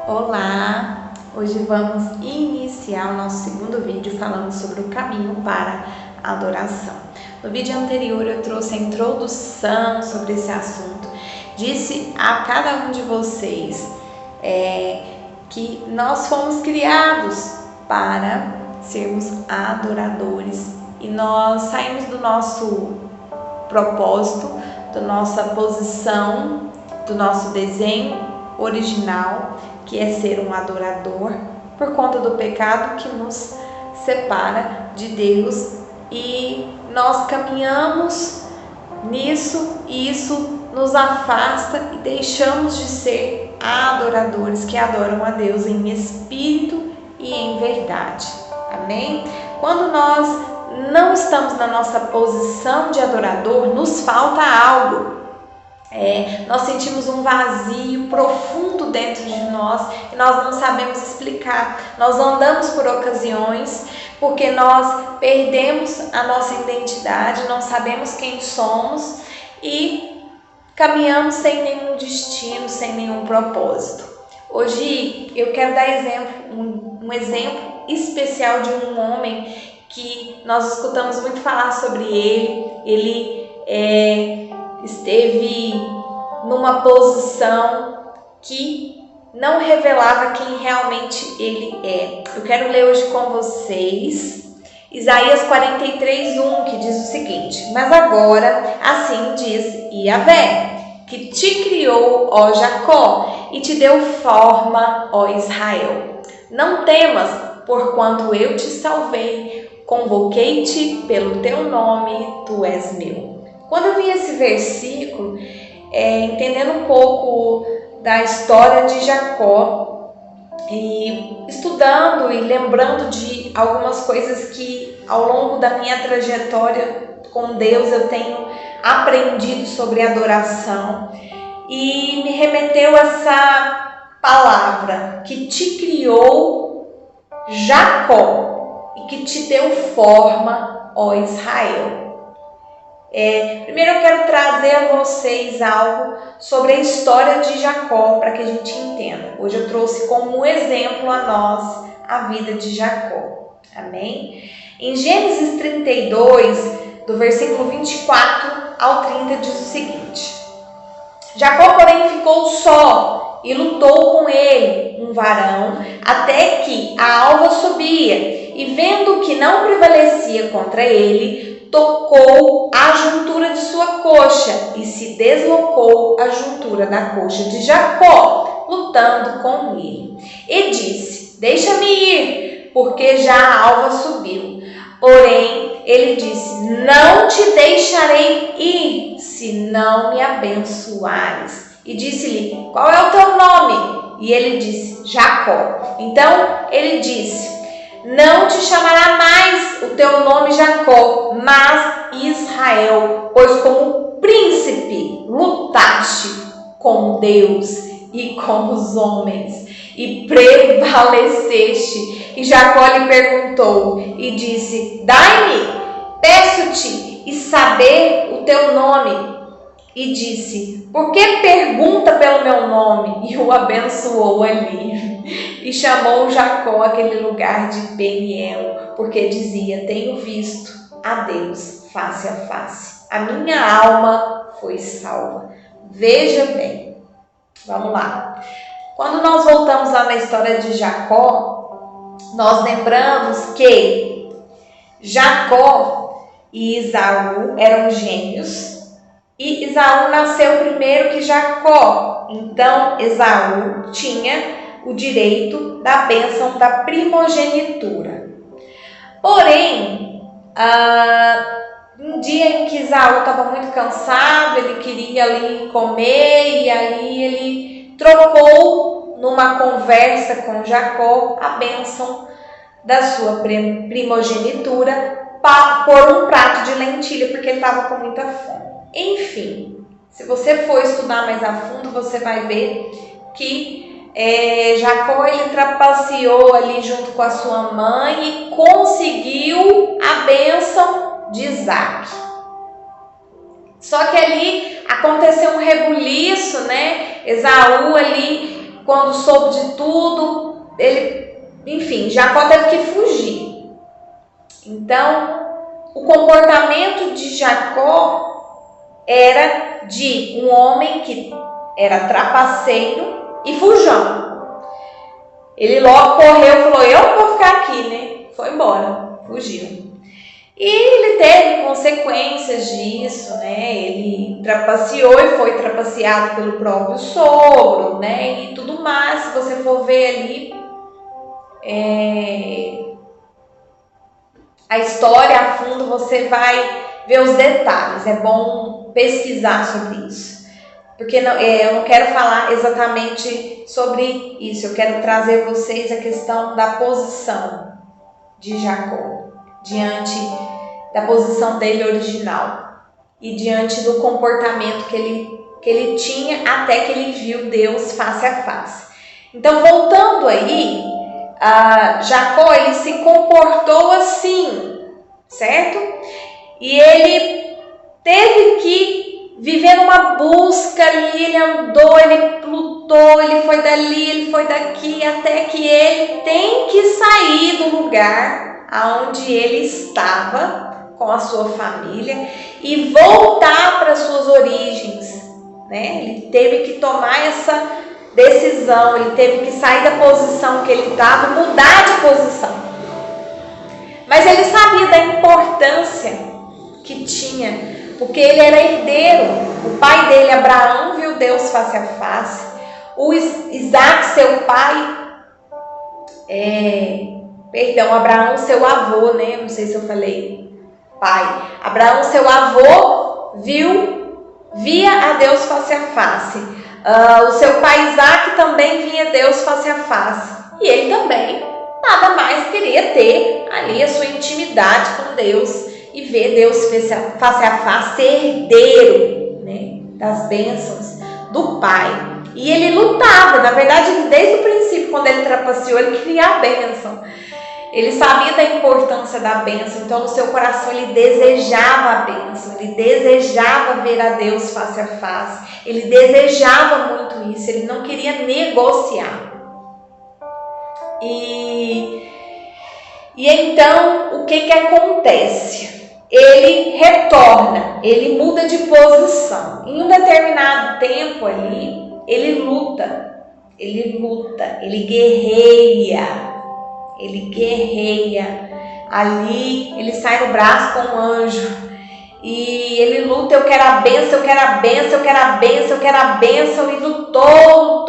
Olá! Hoje vamos iniciar o nosso segundo vídeo falando sobre o caminho para a adoração. No vídeo anterior eu trouxe a introdução sobre esse assunto, disse a cada um de vocês que nós fomos criados para sermos adoradores e nós saímos do nosso propósito, da nossa posição, do nosso desenho original, que é ser um adorador, por conta do pecado que nos separa de Deus, e nós caminhamos nisso e isso nos afasta e deixamos de ser adoradores que adoram a Deus em espírito e em verdade. Amém? Quando nós não estamos na nossa posição de adorador, nos falta algo. Nós sentimos um vazio profundo dentro de nós e nós não sabemos explicar. Nós andamos por ocasiões porque nós perdemos a nossa identidade, não sabemos quem somos e caminhamos sem nenhum destino, sem nenhum propósito. Hoje eu quero dar um exemplo especial de um homem que nós escutamos muito falar sobre ele. Ele esteve numa posição que não revelava quem realmente ele é. Eu quero ler hoje com vocês Isaías 43:1, que diz o seguinte: Mas agora, assim diz Yahvé, que te criou, ó Jacó, e te deu forma, ó Israel. Não temas, porquanto eu te salvei, convoquei-te pelo teu nome, tu és meu. Quando eu vi esse versículo, entendendo um pouco da história de Jacó e estudando e lembrando de algumas coisas que ao longo da minha trajetória com Deus eu tenho aprendido sobre adoração, e me remeteu essa palavra que te criou, Jacó, e que te deu forma, ó Israel. Primeiro eu quero trazer a vocês algo sobre a história de Jacó para que a gente entenda. Hoje eu trouxe como exemplo a nós a vida de Jacó. Amém? Em Gênesis 32, do versículo 24 ao 30, diz o seguinte: Jacó, porém, ficou só e lutou com ele um varão até que a alva subia, e vendo que não prevalecia contra ele, tocou a juntura de sua coxa e se deslocou a juntura da coxa de Jacó, lutando com ele. E disse: Deixa-me ir, porque já a alva subiu. Porém, ele disse: Não te deixarei ir, se não me abençoares. E disse-lhe: Qual é o teu nome? E ele disse: Jacó. Então ele disse: Não te chamará mais o teu nome Jacó, mas Israel, pois como príncipe lutaste com Deus e com os homens, e prevaleceste. E Jacó lhe perguntou e disse: Dai-me, peço-te, e saber o teu nome. E disse: Por que pergunta pelo meu nome? E o abençoou ali. E chamou Jacó aquele lugar de Peniel, porque dizia: Tenho visto a Deus face a face. A minha alma foi salva. Veja bem. Vamos lá. Quando nós voltamos lá na história de Jacó, nós lembramos que Jacó e Esaú eram gêmeos. E Esaú nasceu primeiro que Jacó. Então, Esaú tinha o direito da bênção da primogenitura. Porém, um dia em que Esaú estava muito cansado, ele queria ali comer, e aí ele trocou numa conversa com Jacó a bênção da sua primogenitura por um prato de lentilha, porque ele estava com muita fome. Enfim, se você for estudar mais a fundo, você vai ver que Jacó ele trapaceou ali junto com a sua mãe e conseguiu a bênção de Isaac. Só que ali aconteceu um rebuliço, né? Esaú ali quando soube de tudo, enfim, Jacó teve que fugir. Então, o comportamento de Jacó era de um homem que era trapaceiro e fujão. Ele logo correu e falou: eu não vou ficar aqui, né? Foi embora, fugiu. E ele teve consequências disso, né? Ele trapaceou e foi trapaceado pelo próprio sogro, né? E tudo mais. Se você for ver ali a história a fundo, você vai ver os detalhes. É bom pesquisar sobre isso. Porque eu não quero falar exatamente sobre isso. Eu quero trazer a vocês a questão da posição de Jacó diante da posição dele original e diante do comportamento que ele tinha até que ele viu Deus face a face. Então, voltando aí, Jacó, ele se comportou assim, certo? E ele teve que viver numa busca ali, ele andou, ele lutou, ele foi dali, ele foi daqui, até que ele tem que sair do lugar aonde ele estava com a sua família e voltar para suas origens, né? Ele teve que tomar essa decisão, ele teve que sair da posição que ele estava e mudar de posição. Mas ele sabia da importância que tinha, porque ele era herdeiro. O pai dele, Abraão, viu Deus face a face. O Isaac, seu pai, Abraão, seu avô, né? Não sei se eu falei pai. Abraão, seu avô, via a Deus face a face. O seu pai Isaac também via Deus face a face. E ele também nada mais queria ter ali a sua intimidade com Deus e ver Deus face a face, ser herdeiro, né, das bênçãos do pai. E ele lutava, na verdade, desde o princípio, quando ele trapaceou, ele queria a bênção. Ele sabia da importância da bênção, então no seu coração ele desejava a bênção, ele desejava ver a Deus face a face, ele desejava muito isso, ele não queria negociar. E então, o que acontece? Ele retorna, ele muda de posição. Em um determinado tempo ali, ele luta, ele guerreia. Ali, ele sai no braço com um anjo. E ele luta, eu quero a bênção, eu quero a bênção, eu quero a bênção, eu quero a bênção. E lutou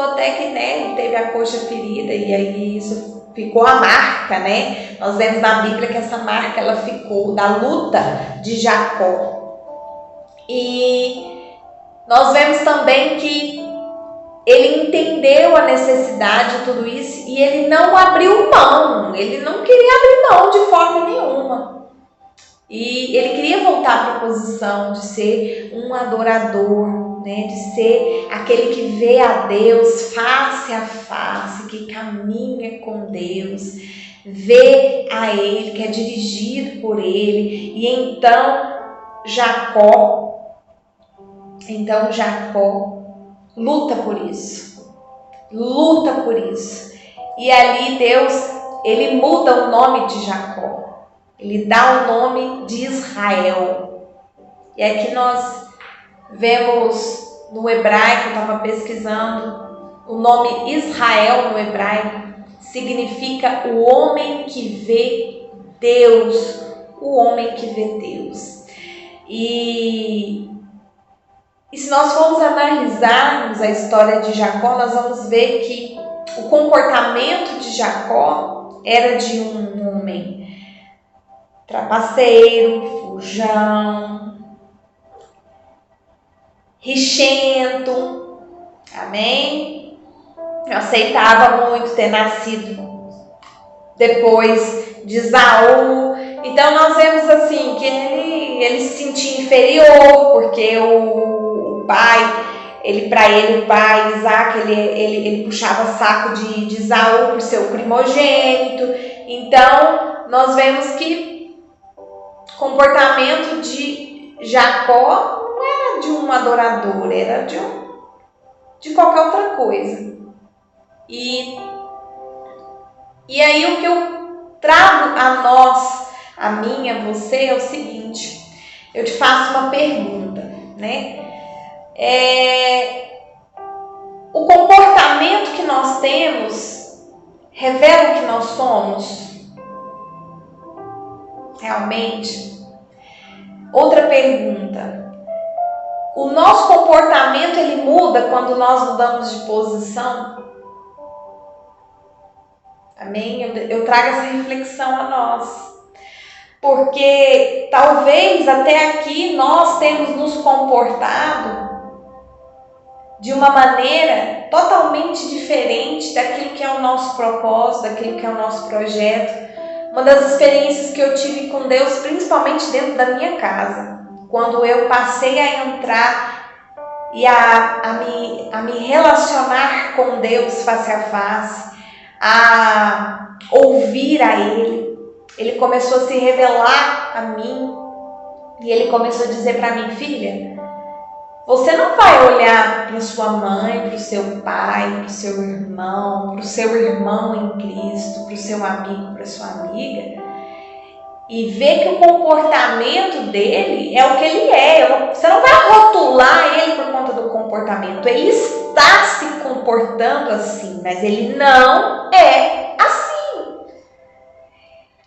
até que, né, ele teve a coxa ferida. E aí isso ficou a marca, né? Nós vemos na Bíblia que essa marca ela ficou da luta de Jacó. E nós vemos também que ele entendeu a necessidade de tudo isso e ele não abriu mão, ele não queria abrir mão de forma nenhuma. E ele queria voltar para a posição de ser um adorador, né? De ser aquele que vê a Deus face a face, que caminha com Deus, vê a Ele, que é dirigido por Ele. E então Jacó luta por isso. E ali Deus, ele muda o nome de Jacó. Ele dá o nome de Israel. E aqui nós vemos no hebraico, eu estava pesquisando, o nome Israel no hebraico significa o homem que vê Deus. O homem que vê Deus. E se nós formos analisarmos a história de Jacó, nós vamos ver que o comportamento de Jacó era de um homem trapaceiro, fujão, rixento, amém? Não aceitava muito ter nascido depois de Esaú. Então nós vemos assim que ele se sentia inferior, porque o pai, o pai Isaac, ele puxava saco de Esaú por seu primogênito. Então nós vemos que o comportamento de Jacó não era de um adorador, era de um de qualquer outra coisa. E aí o que eu trago a nós, a mim, a você, é o seguinte: eu te faço uma pergunta, né? O comportamento que nós temos revela o que nós somos? Realmente? Outra pergunta: o nosso comportamento ele muda quando nós mudamos de posição? Amém? Eu trago essa reflexão a nós. Porque talvez até aqui nós temos nos comportado de uma maneira totalmente diferente daquilo que é o nosso propósito, daquilo que é o nosso projeto. Uma das experiências que eu tive com Deus, principalmente dentro da minha casa, quando eu passei a entrar e a me relacionar com Deus face a face, a ouvir a Ele começou a se revelar a mim e Ele começou a dizer para mim: filha, você não vai olhar para sua mãe, para o seu pai, para o seu irmão em Cristo, para o seu amigo, para sua amiga, e ver que o comportamento dele é o que ele é. Você não vai rotular ele por conta do comportamento. Ele está se comportando assim, mas ele não é assim.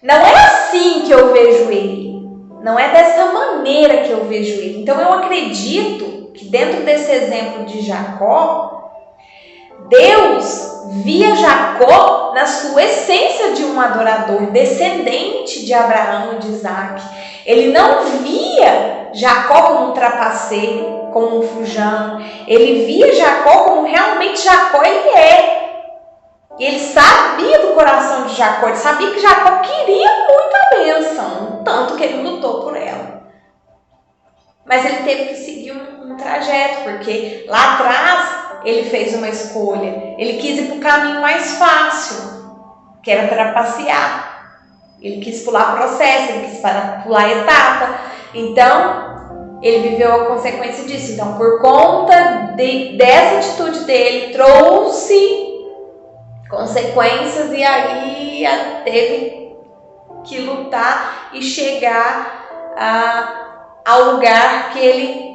Não é assim que eu vejo ele. Não é dessa maneira que eu vejo ele. Então eu acredito que dentro desse exemplo de Jacó, Deus via Jacó na sua essência de um adorador, descendente de Abraão e de Isaac. Ele não via Jacó como um trapaceiro, como um fujão. Ele via Jacó como realmente Jacó ele é. E ele sabia do coração de Jacó, ele sabia que Jacó queria muito a bênção, tanto que ele lutou por ela. Mas ele teve que seguir um trajeto, porque lá atrás ele fez uma escolha. Ele quis ir para o caminho mais fácil, que era trapacear. Ele quis pular processo, ele quis pular etapa. Então, ele viveu a consequência disso. Então, por conta dessa atitude dele, trouxe consequências e aí teve que lutar e chegar ao lugar que ele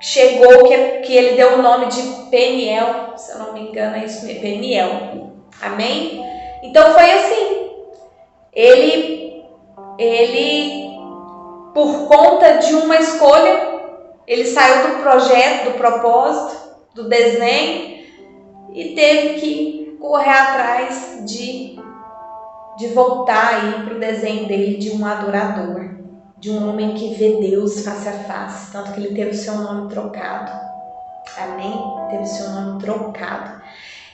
chegou, que ele deu o nome de Peniel, se eu não me engano é isso mesmo, Peniel, amém? Então foi assim, ele por conta de uma escolha, ele saiu do projeto, do propósito, do desenho e teve que correr atrás de voltar aí para o desenho dele de um adorador, de um homem que vê Deus face a face, tanto que ele teve o seu nome trocado. Amém? Teve o seu nome trocado.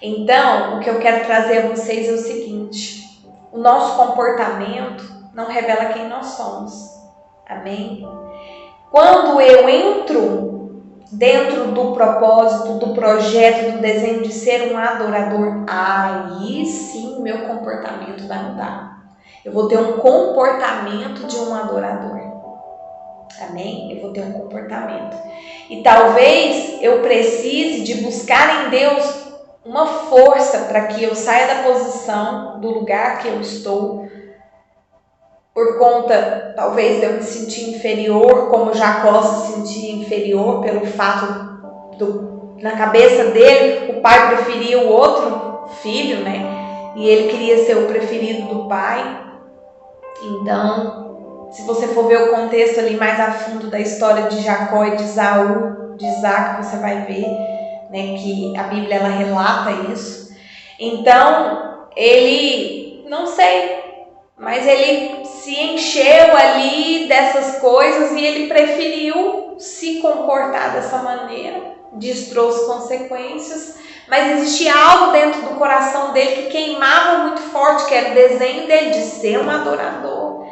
Então, o que eu quero trazer a vocês é o seguinte: o nosso comportamento não revela quem nós somos. Amém? Quando eu entro dentro do propósito, do projeto, do desenho de ser um adorador, aí sim meu comportamento vai mudar. Eu vou ter um comportamento de um adorador. Amém? Eu vou ter um comportamento. E talvez eu precise de buscar em Deus uma força para que eu saia da posição, do lugar que eu estou, por conta, talvez, de eu me sentir inferior, como Jacó se sentia inferior pelo fato na cabeça dele, o pai preferia o outro filho, né? E ele queria ser o preferido do pai. Então, se você for ver o contexto ali mais a fundo da história de Jacó e de Esaú, de Isaac, você vai ver, né, que a Bíblia ela relata isso. Então, ele, não sei, mas ele se encheu ali dessas coisas e ele preferiu se comportar dessa maneira. Disso trouxe consequências, mas existia algo dentro do coração dele que queimava muito forte, que era o desenho dele de ser um adorador,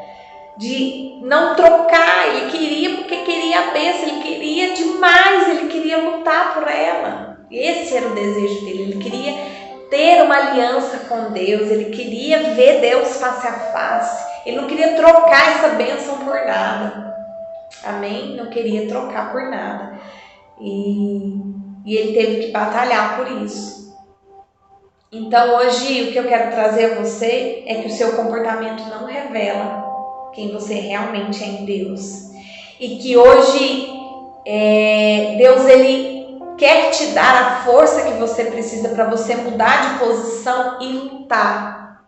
de não trocar. Ele queria porque queria a bênção, ele queria demais, ele queria lutar por ela. Esse era o desejo dele, ele queria ter uma aliança com Deus, ele queria ver Deus face a face, ele não queria trocar essa bênção por nada. Amém? Não queria trocar por nada. E e ele teve que batalhar por isso. Então hoje o que eu quero trazer a você é que o seu comportamento não revela quem você realmente é em Deus. E que hoje Deus ele quer te dar a força que você precisa para você mudar de posição e lutar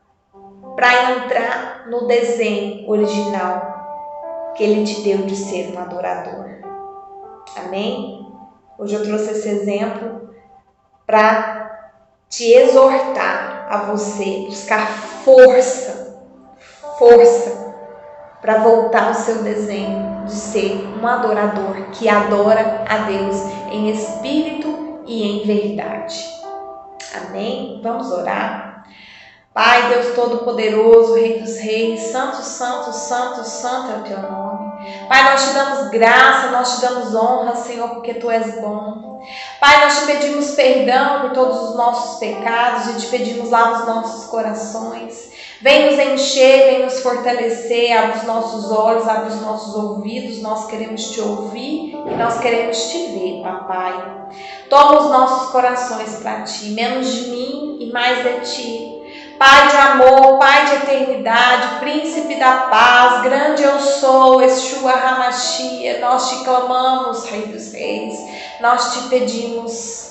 para entrar no desenho original que ele te deu de ser um adorador. Amém? Hoje eu trouxe esse exemplo para te exortar a você buscar força para voltar ao seu desenho de ser um adorador que adora a Deus em espírito e em verdade. Amém? Vamos orar. Pai, Deus Todo-Poderoso, Rei dos Reis, Santo, Santo, Santo, Santo é o teu nome. Pai, nós te damos graça, nós te damos honra, Senhor, porque tu és bom. Pai, nós te pedimos perdão por todos os nossos pecados e te pedimos lá nos nossos corações. Vem nos encher, vem nos fortalecer, abre os nossos olhos, abre os nossos ouvidos, nós queremos te ouvir e nós queremos te ver, papai. Toma os nossos corações para ti, menos de mim e mais de ti. Pai de amor, Pai de eternidade, Príncipe da paz, grande eu sou, Yeshua HaMashiach, nós te clamamos, Rei dos Reis, nós te pedimos,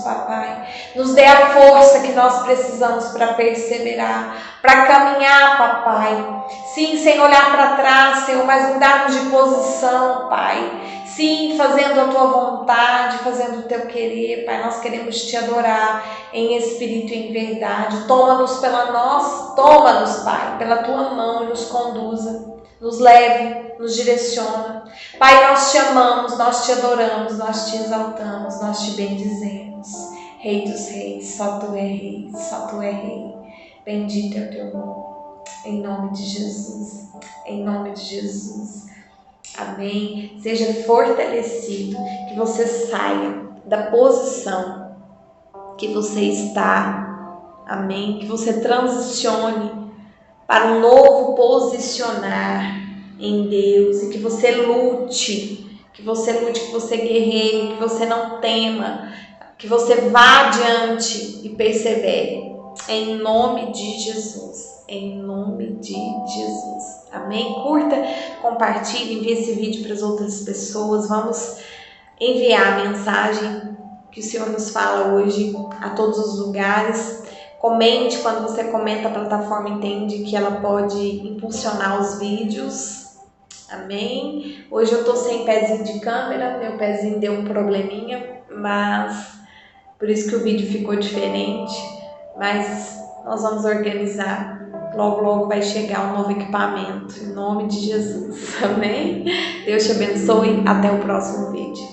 papai, nos dê a força que nós precisamos para perseverar, para caminhar, papai, sim, sem olhar para trás, Senhor, mas mudarmos de posição, Pai, sim, fazendo a tua vontade, fazendo o teu querer, Pai, nós queremos te adorar em espírito e em verdade. Toma-nos, Pai, pela tua mão e nos conduza, nos leve, nos direciona. Pai, nós te amamos, nós te adoramos, nós te exaltamos, nós te bendizemos. Rei dos reis, só tu é rei, só tu é rei. Bendito é o teu nome, em nome de Jesus, em nome de Jesus. Amém. Seja fortalecido, que você saia da posição que você está. Amém. Que você transicione para um novo posicionar em Deus e que você lute, que você guerreie, que você não tema, que você vá adiante e persevere. Em nome de Jesus. Em nome de Jesus. Amém? Curta, compartilhe, envie esse vídeo para as outras pessoas. Vamos enviar a mensagem que o Senhor nos fala hoje a todos os lugares. Comente, quando você comenta, a plataforma entende que ela pode impulsionar os vídeos. Amém? Hoje eu estou sem pezinho de câmera, meu pezinho deu um probleminha, mas por isso que o vídeo ficou diferente. Mas nós vamos organizar. Logo, logo vai chegar um novo equipamento, em nome de Jesus, amém? Deus te abençoe, até o próximo vídeo.